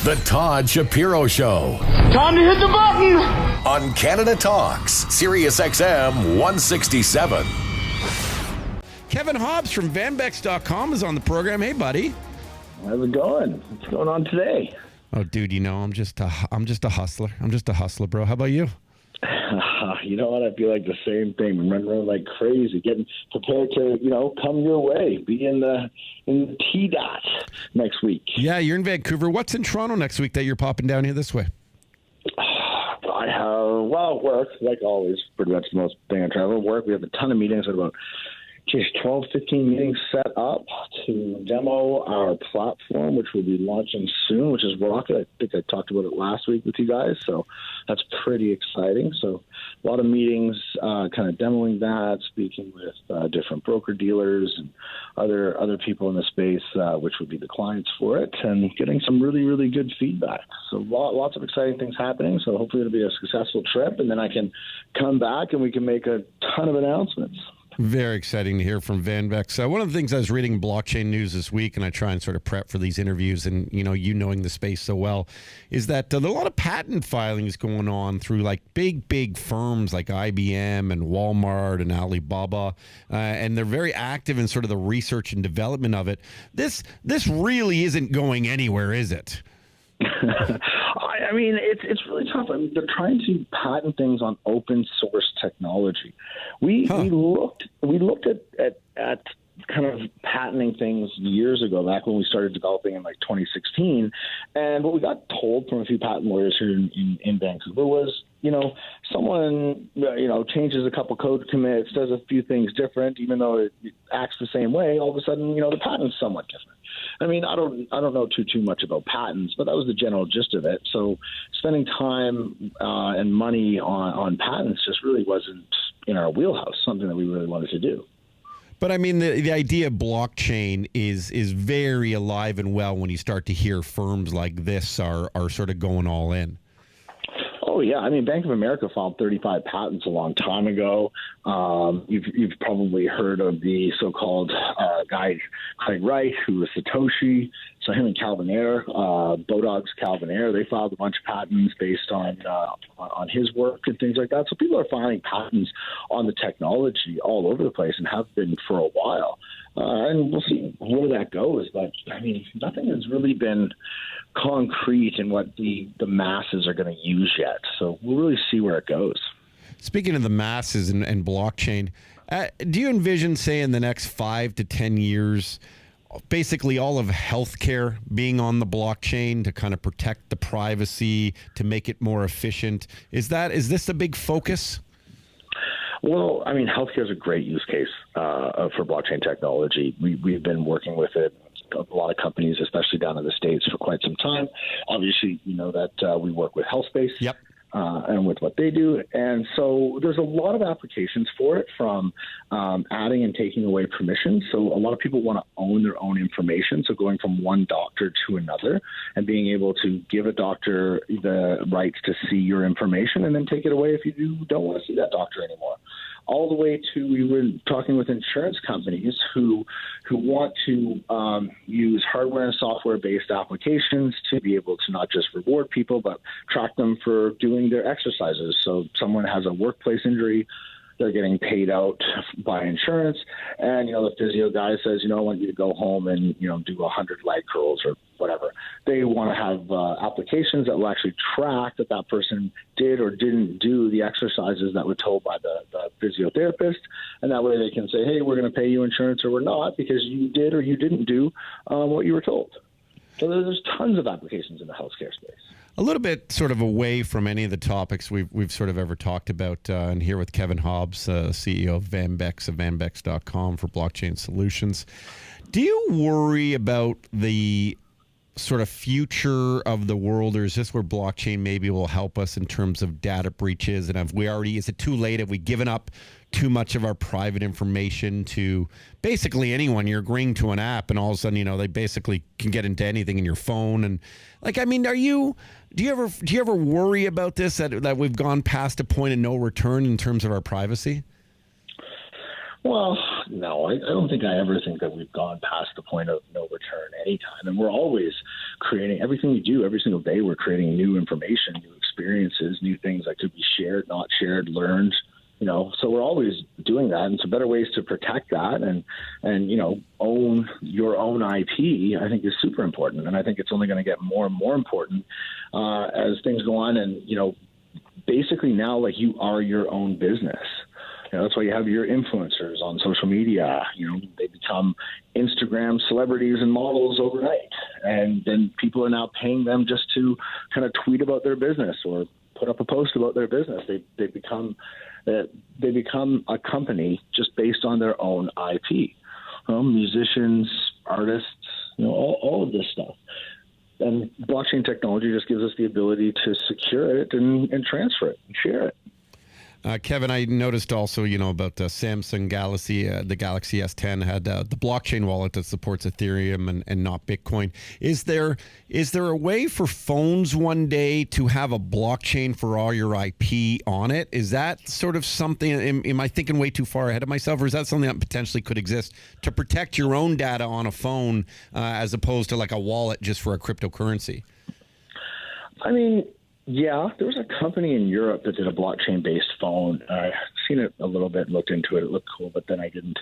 The Todd Shapiro Show. Time to hit the button! On Canada Talks, SiriusXM 167. Kevin Hobbs from Vanbex.com is on the program. Hey, buddy. How's it going? What's going on today? Oh, dude, you know, I'm just a hustler. I'm just a hustler, bro. How about you? You know what? I feel like the same thing. I'm running around like crazy, getting prepared to, come your way. Be in the T-Dot next week. Yeah, you're in Vancouver. What's in Toronto next week that you're popping down here this way? I have, work, like always, pretty much the most thing I travel. Work, we have a ton of meetings at about 12, 15 meetings set up to demo our platform, which will be launching soon, which is Rocket. I think I talked about it last week with you guys, so that's pretty exciting. So a lot of meetings kind of demoing that, speaking with different broker-dealers and other people in the space, which would be the clients for it, and getting some really, really good feedback. So lots of exciting things happening, so hopefully it'll be a successful trip, and then I can come back and we can make a ton of announcements. Very exciting to hear from Vanbex. One of the things I was reading blockchain news this week, and I try and sort of prep for these interviews, and you knowing the space so well, is that there are a lot of patent filings going on through like big firms like IBM and Walmart and Alibaba, and they're very active in sort of the research and development of it. This really isn't going anywhere, is it? I mean, it's really tough. I mean, they're trying to patent things on open source technology. We looked at kind of patenting things years ago, back when we started developing in like 2016. And what we got told from a few patent lawyers here in Vancouver was, someone, changes a couple code commits, does a few things different, even though it acts the same way, all of a sudden, the patent's somewhat different. I mean, I don't know too much about patents, but that was the general gist of it. So spending time and money on patents just really wasn't in our wheelhouse, something that we really wanted to do. But I mean, the idea of blockchain is very alive and well when you start to hear firms like this are sort of going all in. Oh, yeah. I mean, Bank of America filed 35 patents a long time ago. You've probably heard of the so-called guy, Craig Wright, who was Satoshi. So him and Calvin Ayre, Bodog's Calvin Ayre, they filed a bunch of patents based on his work and things like that. So people are filing patents on the technology all over the place and have been for a while. And we'll see where that goes. But, I mean, nothing has really been concrete in what the masses are going to use yet. So we'll really see where it goes. Speaking of the masses and blockchain, do you envision, say, in the next 5 to 10 years, basically all of healthcare being on the blockchain to kind of protect the privacy, to make it more efficient? Is this a big focus? Well, I mean, healthcare is a great use case for blockchain technology. We've been working with it, a lot of companies, especially down in the States, for quite some time. Obviously, you know that we work with HealthSpace. Yep. And with what they do. And so there's a lot of applications for it, from adding and taking away permissions. So a lot of people want to own their own information. So going from one doctor to another and being able to give a doctor the rights to see your information and then take it away if you don't want to see that doctor anymore. All the way to, we were talking with insurance companies who want to use hardware and software-based applications to be able to not just reward people, but track them for doing their exercises. So someone has a workplace injury, they're getting paid out by insurance, and, the physio guy says, I want you to go home and, do 100 leg curls or whatever. They want to have applications that will actually track that person did or didn't do the exercises that were told by the physiotherapist, and that way they can say, hey, we're going to pay you insurance or we're not because you did or you didn't do what you were told. So there's tons of applications in the healthcare space. A little bit sort of away from any of the topics we've sort of ever talked about, and here with Kevin Hobbs, CEO of Vanbex, of Vanbex.com for blockchain solutions. Do you worry about the sort of future of the world, or is this where blockchain maybe will help us in terms of data breaches? And is it too late? Have we given up too much of our private information to basically anyone? You're agreeing to an app and all of a sudden, they basically can get into anything in your phone. And do you ever worry about this, that we've gone past a point of no return in terms of our privacy? Well, no, I don't think I ever think that we've gone past the point of no return anytime. And we're always creating everything we do every single day. We're creating new information, new experiences, new things that could be shared, not shared, learned. So we're always doing that, and so better ways to protect that and own your own IP, I think, is super important, and I think it's only going to get more and more important as things go on. And basically now, like, you are your own business. That's why you have your influencers on social media. They become Instagram celebrities and models overnight, and then people are now paying them just to kind of tweet about their business or put up a post about their business. They become a company just based on their own IP. Musicians, artists, all of this stuff. And blockchain technology just gives us the ability to secure it and transfer it and share it. Kevin, I noticed also, about Samsung Galaxy, the Galaxy S10 had the blockchain wallet that supports Ethereum and not Bitcoin. Is there a way for phones one day to have a blockchain for all your IP on it? Is that sort of something, am I thinking way too far ahead of myself, or is that something that potentially could exist to protect your own data on a phone as opposed to like a wallet just for a cryptocurrency? I mean, yeah, there was a company in Europe that did a blockchain-based phone. I've seen it a little bit, looked into it. It looked cool, but then I didn't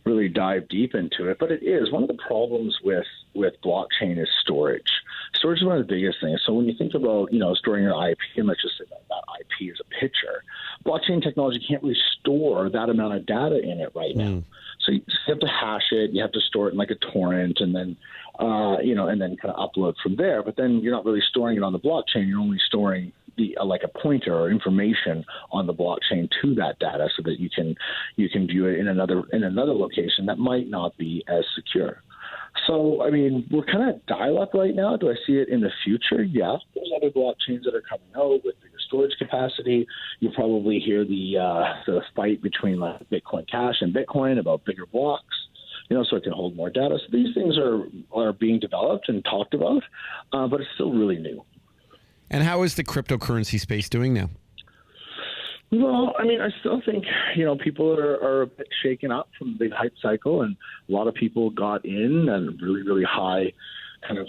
really dive deep into it. But it is. One of the problems with blockchain is storage. Storage is one of the biggest things. So when you think about, storing your IP, and let's just say that IP is a picture, blockchain technology can't really store that amount of data in it right now. So you have to hash it. You have to store it in like a torrent, and then and then kind of upload from there. But then you're not really storing it on the blockchain. You're only storing like a pointer or information on the blockchain to that data, so that you can view it in another location that might not be as secure. So, I mean, we're kind of dial-up right now. Do I see it in the future? Yeah. There's other blockchains that are coming out with bigger storage capacity. You probably hear the fight between like Bitcoin Cash and Bitcoin about bigger blocks, so it can hold more data. So these things are being developed and talked about, but it's still really new. And how is the cryptocurrency space doing now? Well, I mean, I still think, people are a bit shaken up from the big hype cycle, and a lot of people got in at a really, really high kind of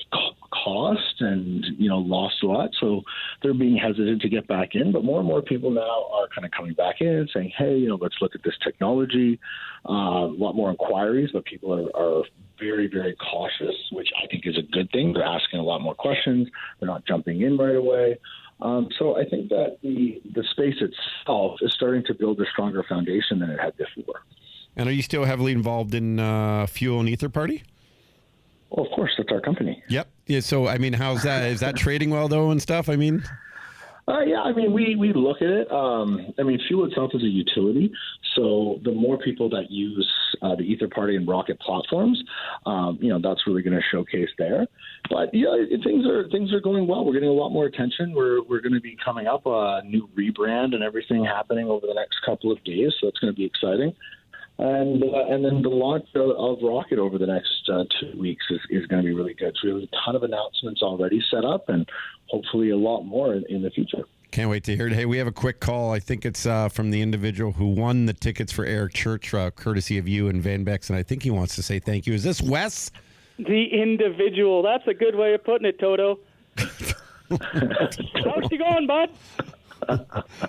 cost and, lost a lot. So they're being hesitant to get back in. But more and more people now are kind of coming back in and saying, hey, let's look at this technology. A lot more inquiries, but people are very, very cautious, which I think is a good thing. They're asking a lot more questions. They're not jumping in right away. So I think that the space itself is starting to build a stronger foundation than it had before. And are you still heavily involved in Fuel and Ether Party? Well, of course, that's our company. Yep. Yeah, so, I mean, how's that? Is that trading well, though, and stuff? I mean... Yeah, I mean, we look at it. I mean, Fuel itself is a utility, so the more people that use the Ether Party and Rocket platforms, that's really going to showcase there. But yeah, things are going well. We're getting a lot more attention. We're going to be coming up a new rebrand and everything happening over the next couple of days, so it's going to be exciting. And then the launch of Rocket over the next 2 weeks is going to be really good. So we have a ton of announcements already set up, and hopefully a lot more in the future. Can't wait to hear it. Hey, we have a quick call. I think it's from the individual who won the tickets for Eric Church, courtesy of you and Vanbex, and I think he wants to say thank you. Is this Wes? The individual. That's a good way of putting it, Toto. How's it going, bud?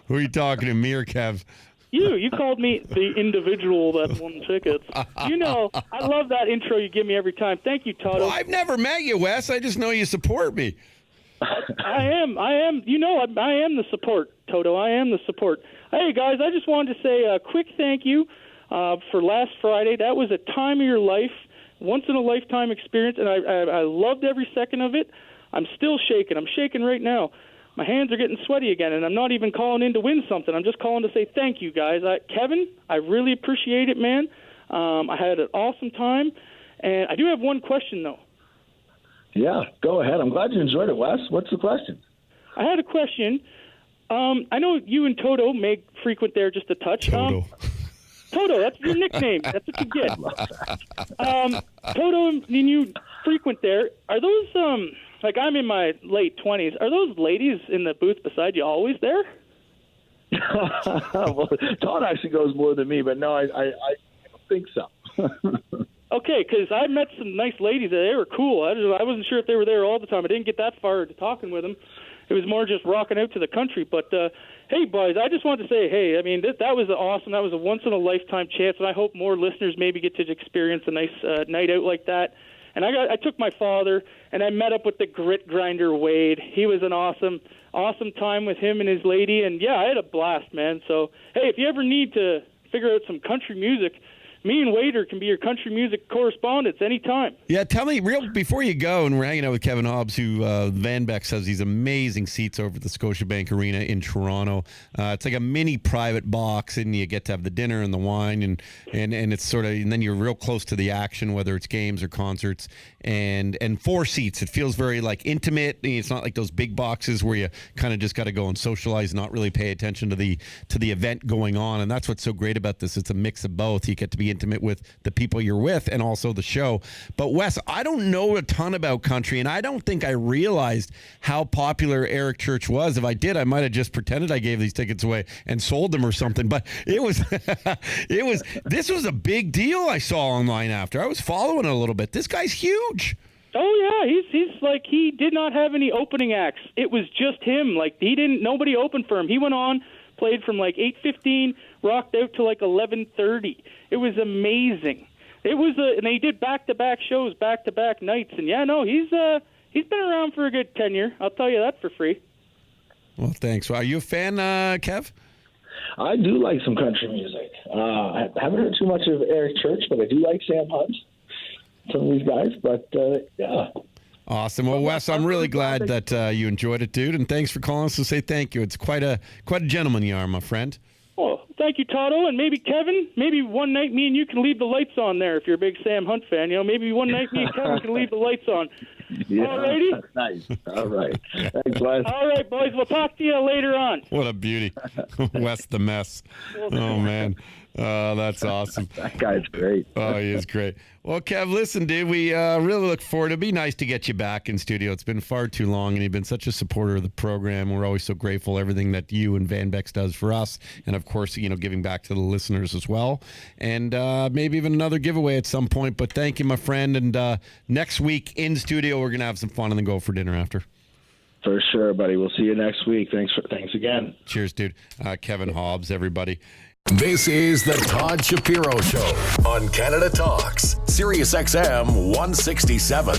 Who are you talking to, me or Kev? You called me the individual that won tickets. I love that intro you give me every time. Thank you, Toto. Well, I've never met you, Wes. I just know you support me. I am. I am the support, Toto. I am the support. Hey, guys, I just wanted to say a quick thank you for last Friday. That was a time of your life, once-in-a-lifetime experience, and I loved every second of it. I'm still shaking. I'm shaking right now. My hands are getting sweaty again, and I'm not even calling in to win something. I'm just calling to say thank you, guys. Kevin, I really appreciate it, man. I had an awesome time, and I do have one question, though. Yeah, go ahead. I'm glad you enjoyed it, Wes. What's the question? I had a question. I know you and Toto make frequent there just a touch. Toto. Toto, that's your nickname. That's what you get. Toto and you frequent there. Are those... Like, I'm in my late 20s. Are those ladies in the booth beside you always there? Well, Todd actually goes more than me, but no, I think so. Okay, because I met some nice ladies. They were cool. I wasn't sure if they were there all the time. I didn't get that far to talking with them. It was more just rocking out to the country. But, hey, boys, I just wanted to say, hey, I mean, that was awesome. That was a once-in-a-lifetime chance, and I hope more listeners maybe get to experience a nice night out like that. And I took my father, and I met up with the grit grinder, Wade. He was an awesome time with him and his lady. And, yeah, I had a blast, man. So, hey, if you ever need to figure out some country music, me and Wader can be your country music correspondents anytime. Yeah, tell me, before you go, and we're hanging out with Kevin Hobbs, who Vanbex has these amazing seats over at the Scotiabank Arena in Toronto. It's like a mini private box, and you get to have the dinner and the wine, and it's sort of, and then you're real close to the action, whether it's games or concerts, and 4 seats. It feels very like intimate. It's not like those big boxes where you kind of just got to go and socialize, not really pay attention to the event going on. And that's what's so great about this. It's a mix of both. You get to be intimate with the people you're with and also the show. But Wes, I don't know a ton about country, and I don't think I realized how popular Eric Church was. If I did, I might have just pretended I gave these tickets away and sold them or something. But it was this was a big deal I saw online after. I was following it a little bit. This guy's huge. Oh yeah, he's like, he did not have any opening acts. It was just him. Like, nobody opened for him. He went on, played from like 8:15, rocked out to like 11:30. It was amazing. It was and they did back-to-back shows, back-to-back nights, and yeah, no, he's been around for a good tenure. I'll tell you that for free. Well, thanks. Well, are you a fan, Kev? I do like some country music. I haven't heard too much of Eric Church, but I do like Sam Hunt, some of these guys. But yeah. Awesome. Well, Wes, I'm really glad that you enjoyed it, dude, and thanks for calling us to say thank you. It's quite a gentleman you are, my friend. Well, thank you, Toto, and maybe Kevin. Maybe one night me and you can leave the lights on there if you're a big Sam Hunt fan. You know, maybe one night me and Kevin can leave the lights on. Yeah, alrighty? Nice. All right. Thanks, Wes. All right, boys. We'll talk to you later on. What a beauty. Wes the mess. Oh, man. Oh, that's awesome. That guy's great. Oh, he is great. Well, Kev, listen, dude, we really look forward. It'd be nice to get you back in studio. It's been far too long, and you've been such a supporter of the program. We're always so grateful everything that you and Vanbex does for us, and of course, giving back to the listeners as well, and maybe even another giveaway at some point. But thank you, my friend. And next week in studio, we're gonna have some fun and then go for dinner after. For sure, buddy. We'll see you next week. Thanks again. Cheers, dude. Kevin Hobbs, everybody. This is the Todd Shapiro Show on Canada Talks, SiriusXM 167.